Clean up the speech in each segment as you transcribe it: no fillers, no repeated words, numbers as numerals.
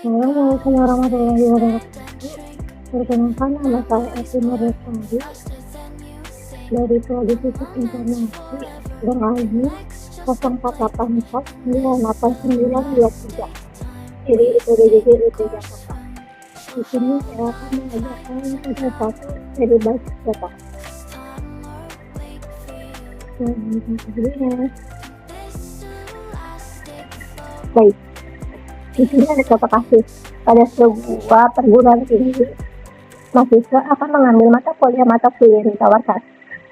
Assalamualaikum warahmatullahi wabarakatuh. Perkenalkan, nama saya Esti Nurlestari dari Prodi Fisik Informasi dengan ID 0484989923 dari IPDJJ UT Jakarta. Di sini saya akan mengajarkan pada satu dari basis data. Baik, di sini ada contoh kasus. Pada sebuah perguruan tinggi, mahasiswa akan mengambil mata kuliah yang ditawarkan.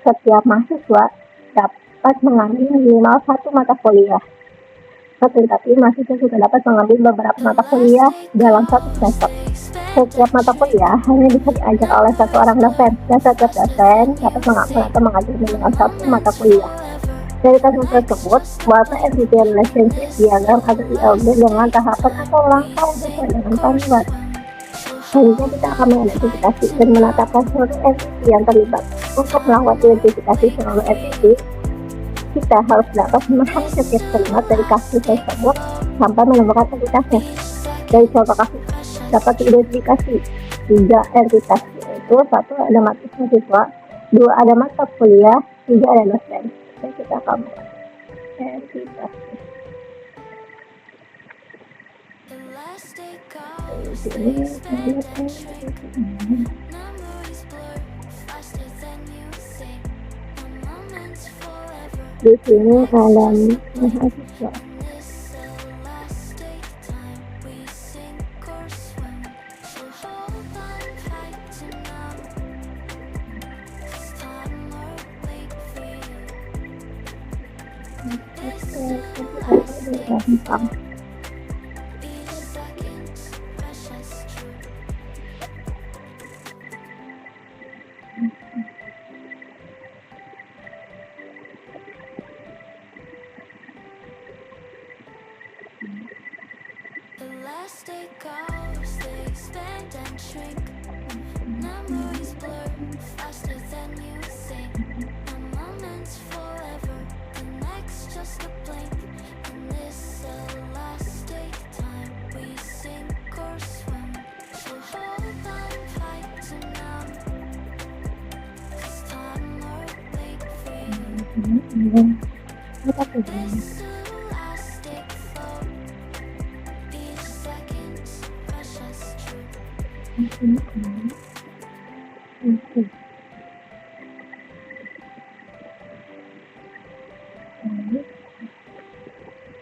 Setiap mahasiswa dapat mengambil minimal satu mata kuliah. Tetapi mahasiswa juga dapat mengambil beberapa mata kuliah dalam satu semester. Setiap mata kuliah hanya bisa diajar oleh satu orang dosen, dan setiap dosen dapat mengambil atau mengajar minimal satu mata kuliah. Dari kasus tersebut, Water Entity Relationship diagram atau ILD dengan tahapan atau langkah sesuai dengan panduan. Selanjutnya kita akan mengidentifikasi dan menetapkan seluruh entity yang terlibat. Untuk melakukan identifikasi seluruh entity, kita harus dapat memahami setiap kalimat dari kasus tersebut sampai menemukan entitasnya. Dari contoh kasus dapat diidentifikasi 3 entitas, yaitu 1 ada mahasiswa, 2 ada mata kuliah, 3 ada dosen. Jadi kita akan buat entitas. Di sini ada mahasiswa.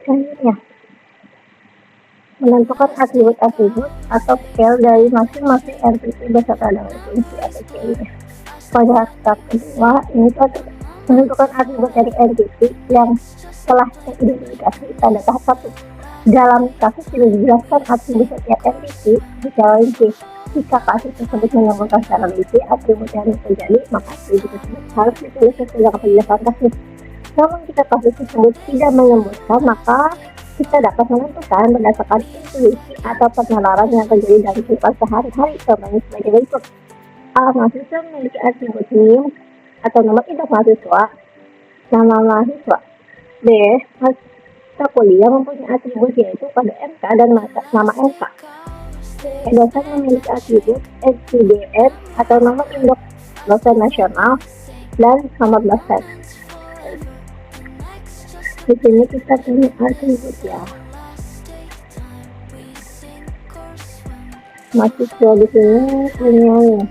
Selanjutnya, menentukan atribut-atribut atau scale dari masing-masing entity beserta dengan fungsi atau ciri-nya. Pada tahap kedua, ini menentukan atribut dari entity yang telah teridentifikasi pada tahap 1. Dalam kasus tidak dijelaskan atribut setiap entity secara rinci. Jika kasus tersebut menyebutkan secara rinci atribut yang terjadi, maka atribut tersebut harus ditulis sesuai dengan penjelasan kasus. Namun jika kasus tersebut tidak menyebutkan, maka kita dapat menentukan berdasarkan intuisi atau penalaran yang terjadi dalam kehidupan sehari-hari. Contohnya sebagai berikut. A. Mahasiswa memiliki atribut NIM atau nomor induk mahasiswa, nama mahasiswa. B. Mata kuliah mempunyai atribut yaitu kode MK dan nama MK. C. Dosen memiliki atribut SCDS atau nomor induk dosen nasional dan nomor dosen. Di sini kita punya atribut ya. Mahasiswa di sini punya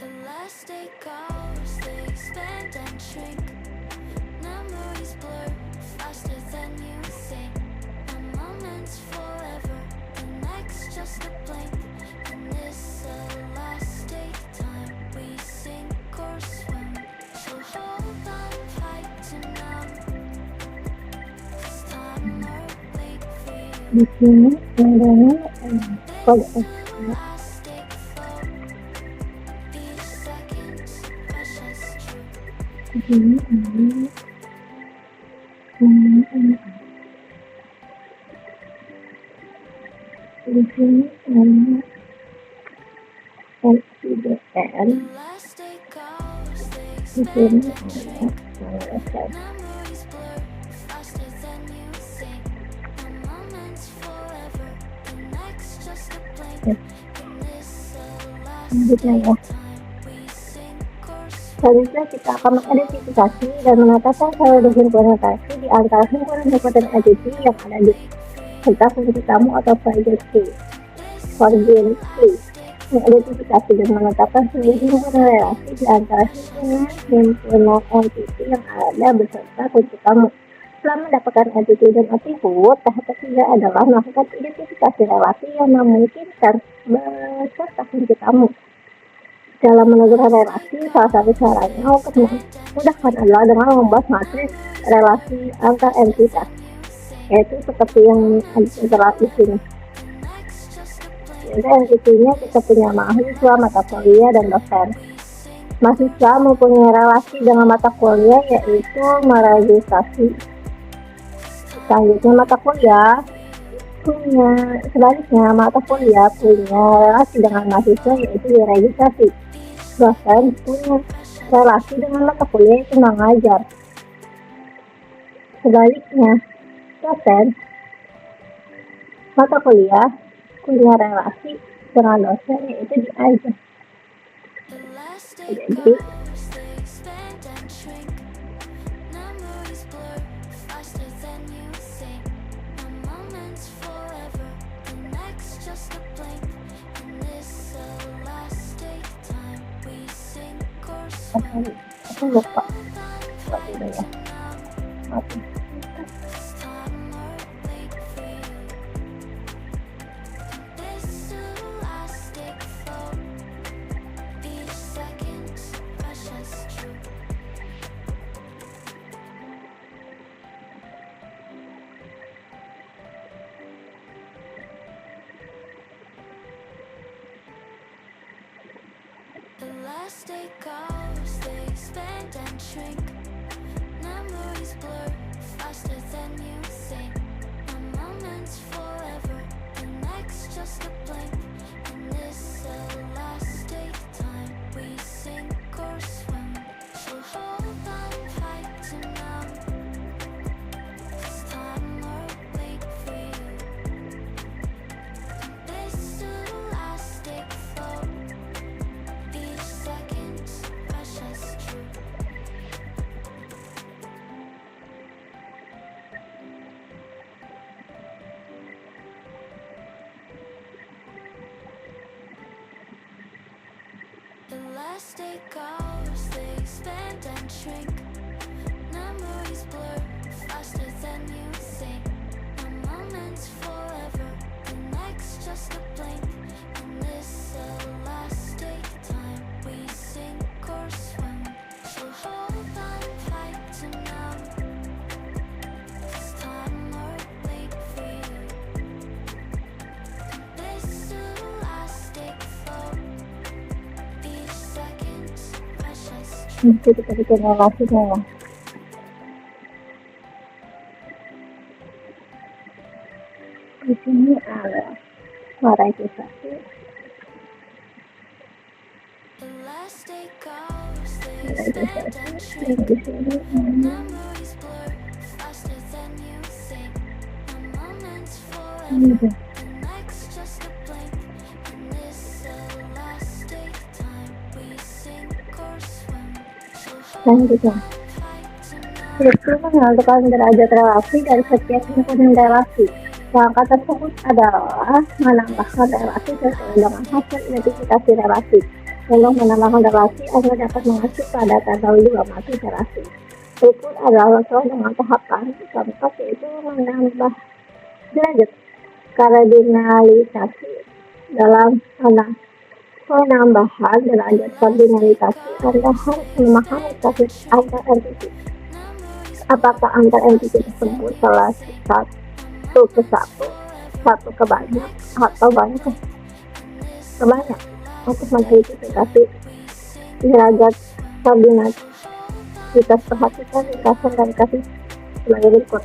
Elastic goes, they expand and shrink. Memories blur faster than you think. A moment's forever, the next just a blink. In this elastic time, we sink or swim. So hold on tight to now. This time or wait for you. Di sini adanya kode This elastic flow, each second's precious true. di sini ada di sini ada LCDN, Elastic goes, they di sini expand and ada shrink. LSS. Memories blur faster than you think. A moment's forever, the next just a blink. In this Selanjutnya ya, elastic time, we sink or swim. selanjutnya kita akan mengidentifikasi dan menetapkan saldo sinkronisasi di antara sinkronisasi entity yang ada di serta kunci tamu atau private key. Forging key mengidentifikasi dan menetapkan seluruh himpunan relasi di antara himpunan entity yang ada beserta kunci tamu. Setelah mendapatkan entity dan atribut, tahap ketiga adalah melakukan identifikasi relasi yang memungkinkan beserta kunci tamu. Dalam menentukan relasi, salah satu caranya untuk memudahkan adalah dengan membahas matriks relasi antar entitas, yaitu seperti yang telah di sini. Jadi entitinya kita punya mahasiswa, mata kuliah, dan dosen. Mahasiswa mempunyai relasi dengan mata kuliah yaitu meregistrasi. Selanjutnya mata kuliah sebaliknya mata kuliah punya relasi dengan mahasiswa yaitu diregistrasi. Dosen punya relasi dengan mata kuliah yaitu mengajar. Sebaliknya dosen mata kuliah punya relasi dengan dosen yaitu diajar. Jadi aku lupa buat itu ya. Oke. Elastic goes, they expand and shrink. Memories blur faster than you think. A moment's forever, the next just a blink. In this elastic time, we sink or swim. So hold on tight to now. This time or wait for you. This elastic flow, each second's precious true. Elastic goes, they expand and shrink. Memories blur faster than you think. A moment's forever, the next just a blink. In this elastic time, we sink or swim. So hold on tight to now. This time or wait for you. This elastic flow, each second's precious true. Itu kita bikin relasinya ya. Di sini ada registrasi. Elastic goes, they Registrasi. expand and Dan shrink. di sini ada Memories blur faster than you think. A moment's forever, ada the next just a blink. In this elastic time, we sink or swim. So hold selanjutnya. on tight to now. Itu menentukan derajat relasi dari setiap himpunan relasi. Langkah tersebut adalah menambahkan relasi sesuai dengan hasil identifikasi relasi. Untuk menambahkan relasi, Anda dapat mengacu pada tanggal 2 Maret relasi. Berikut adalah contoh dengan tahapan keempat, yaitu menambah derajat kardinalisasi dalam penambahan derajat kardinalisasi. Anda harus memahami kasus antar entitas. Apakah antar entitas tersebut salah satu ke satu ke banyak, atau banyak ke banyak? Untuk mengidentifikasi derajat kardinalitas, perhatikan ringkasan dan kasus sebagai berikut.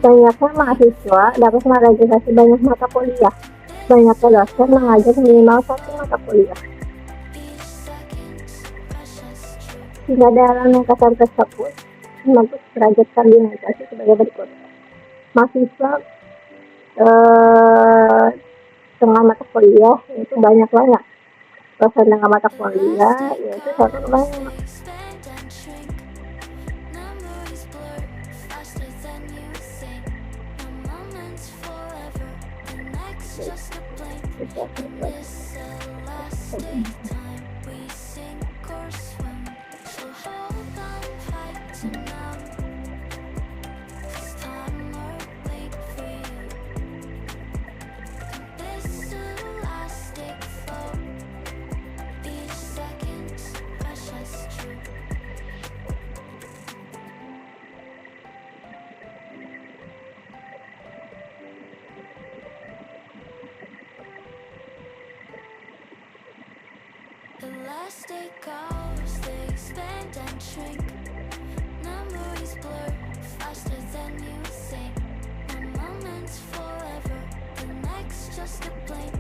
Banyaknya mahasiswa dapat meregistrasi banyak mata kuliah. Banyaknya dosen mengajar minimal satu mata kuliah. Jika dalam ringkasan tersebut membentuk derajat kardinalisasi sebagai berikut. Mahasiswa dengan mata kuliah yaitu banyak. Dosen dengan mata kuliah yaitu satu ke banyak. Elastic goes, they expand and shrink. Memories blur faster than you think. One moment's forever, the next just a blink.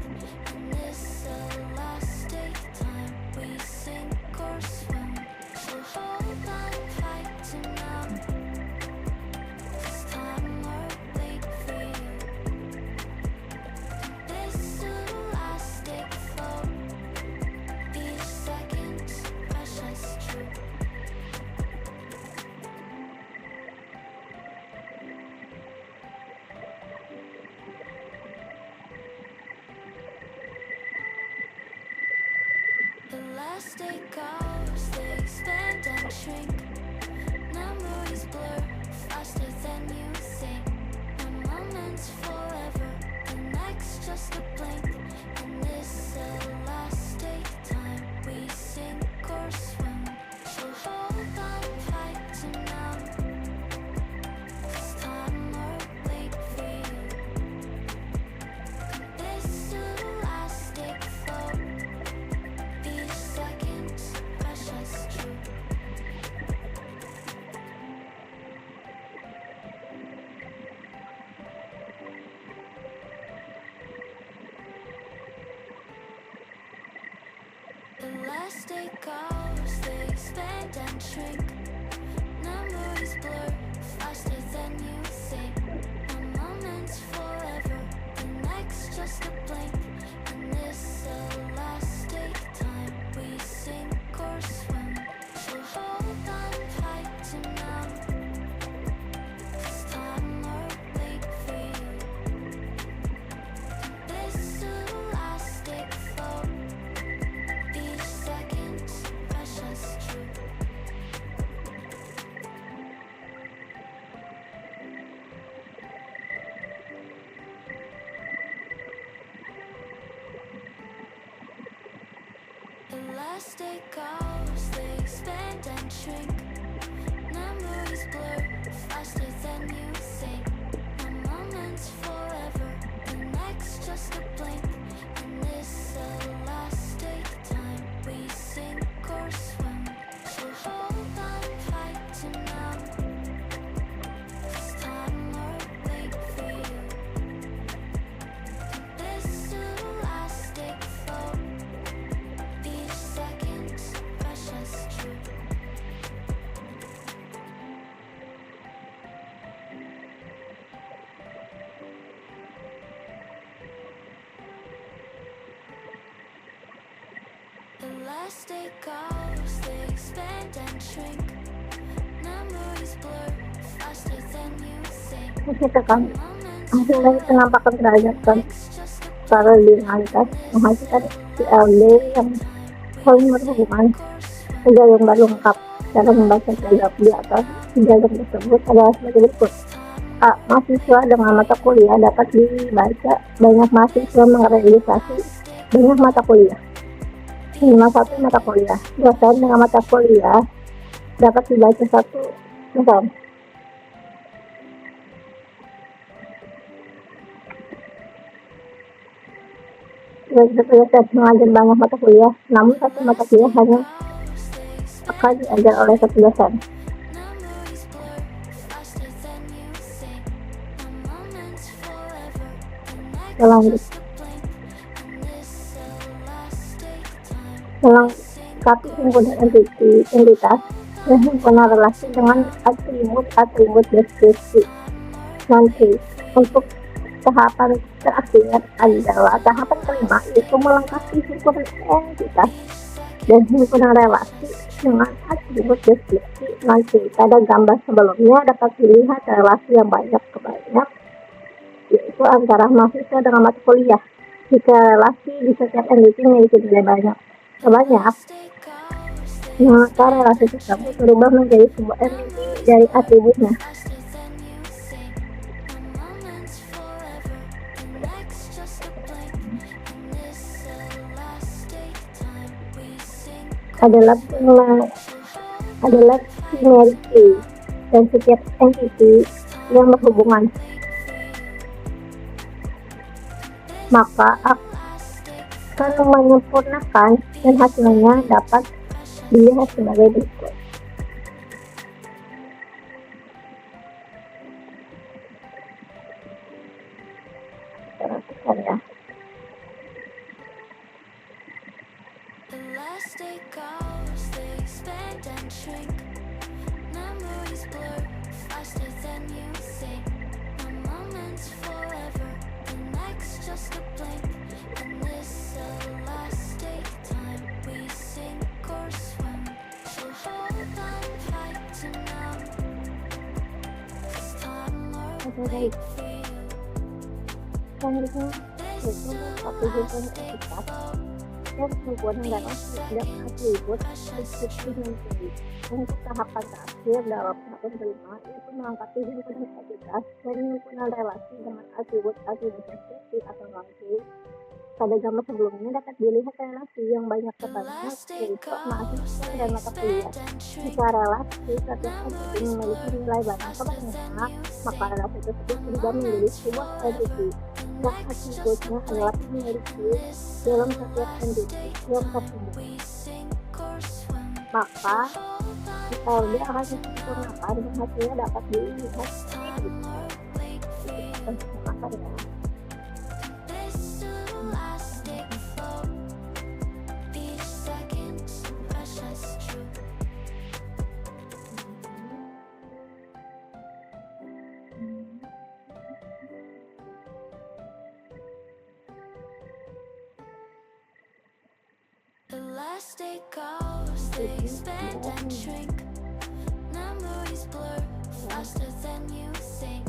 In this elastic time, we sink or swim. So hold on tight to now. This time or wait for you. This elastic flow. Each second's precious true. Elastic goes, they expand and shrink. Memories blur faster than you think. One moment's forever, the next just a blink. In this elastic time, we sink or swim. So hold on tight to now. This time or wait for you. This elastic flow. Each second's precious true. Elastic goes, they expand and shrink. Memories blur faster than you think. One moment's forever, the next just a blink. In this elastic time, we sink or swim. So hold on tight to now. This time or wait for you. This elastic flow. Each second's precious true. Elastic goes, they expand and shrink. Memories blur faster than you think. One moment's forever, the next just a blink. In this elastic time, we sink or swim. So hold on tight to now. This time or wait for you. This elastic flow. Each second's precious true. Elastic goes, they expand and shrink. Memories blur faster than you think. Menciptakan Moments hasil dari penampakan derajat next just a kardinalitas menghasilkan CLD yang saling berhubungan. Gayung baru lengkap. Cara membaca paragraf di atas gayung tersebut adalah sebagai berikut. A. Mahasiswa dengan mata kuliah dapat dibaca. Banyak mahasiswa merealisasi banyak mata kuliah. 51 mata kuliah. Dosen dengan mata kuliah dapat dibaca 1 dosen. Dosen mengajar banyak mata kuliah, namun satu mata kuliah hanya akan diajar oleh satu dosen. Melengkapi himpunan entitas dan himpunan relasi dengan atribut deskripsi. Nanti untuk tahapan terakhir adalah tahapan kelima, yaitu melengkapi himpunan entitas dan himpunan relasi dengan atribut deskripsi. Nanti pada gambar sebelumnya dapat dilihat relasi yang banyak ke banyak, yaitu antara mahasiswa dengan mata kuliah. Jika relasi di setiap entiti memiliki nilai banyak, maka relasi tersebut berubah menjadi sebuah entiti dari atributnya. adalah sinergi dan setiap entiti yang berhubungan, maka akan menyempurnakan dan hasilnya dapat dilihat sebagai berikut. Perhatikan ya. Baik. Selanjutnya yaitu melengkapi himpunan entitas dan himpunan relasi dan atribut deskripsi nanti. Untuk tahapan terakhir dalam tahapan kelima yaitu melengkapi himpunan entitas dan himpunan relasi dengan atribut deskripsi atau nanti. Pada gambar sebelumnya dapat dilihat relasi yang banyak kebanyakan, yaitu mahasiswa dan mata kuliah. Jika relasi setiap entiti memiliki nilai banyak kebanyakan, maka relasi tersebut berubah menjadi sebuah entiti yang atributnya adalah dimiliki dalam setiap entiti yang tersebut. Maka LD akan disempurnakan dan hasilnya dapat dilihat As day goes, they expand and shrink. Memories blur faster than you think.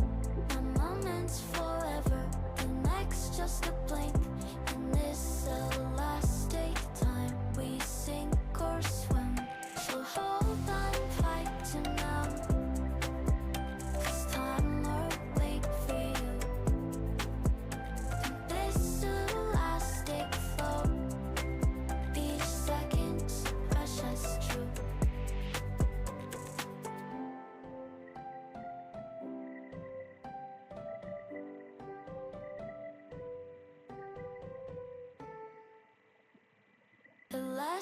A moment's forever, the next just a blink. And this the last daytime we sink or swim. So hold on tight to now. This time will wait for you. This the last day flow.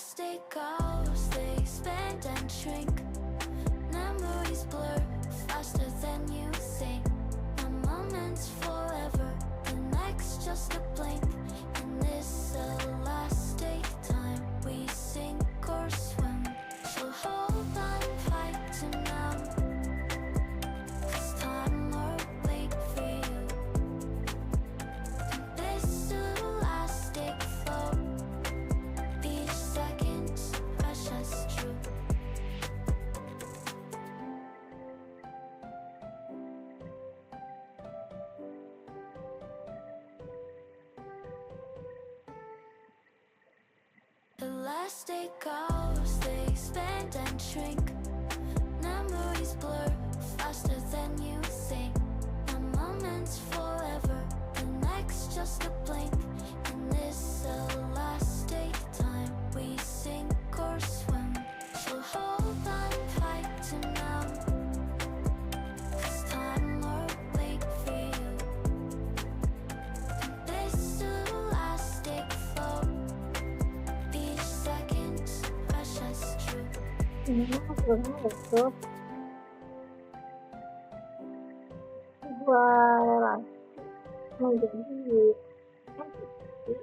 As day goes, they expand and shrink. Memories blur faster than you think. A moment's forever, the next just a blink. And this the last daytime we sink or swim. So hold on tight to now. This time will wait for you. This the last day flow. day goes, they expand and shrink. Memories blur faster than you think. One moment's forever, the next just a blink. And this elastic time, we sink or swim. So hold on tight to now, 'cause time will wait for you. And this elastic flow, each second's precious true. Ini hasilnya itu sebuah relasi menjadi entity,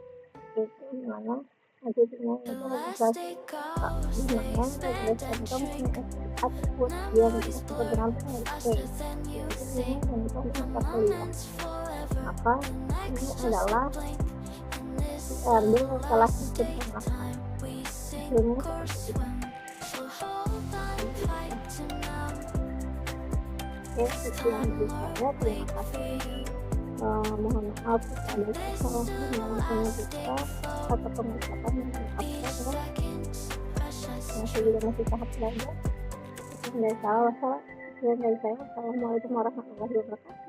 itu dimana entitinya itu bisa Elastic goes, they dimana expand regulasi and atau shrink. output dia Memories bisa blur berantem faster than you itu think. yang itu The mata kuliah, moment's forever, maka the ini next just a adalah blink. And this diambil salah satu elastic pemahaman time, we sink hasilnya or seperti swim. So hold on tight to now, itu. Sekian time dari will saya, terima wait kasih. for you. Mohon maaf jika ada This kesalahan yang elastic kita flow, atau pengucapan yang each apa ya. second's precious Saya true. juga masih tahap belajar. Sekian dari saya. Assalamualaikum warahmatullahi wabarakatuh.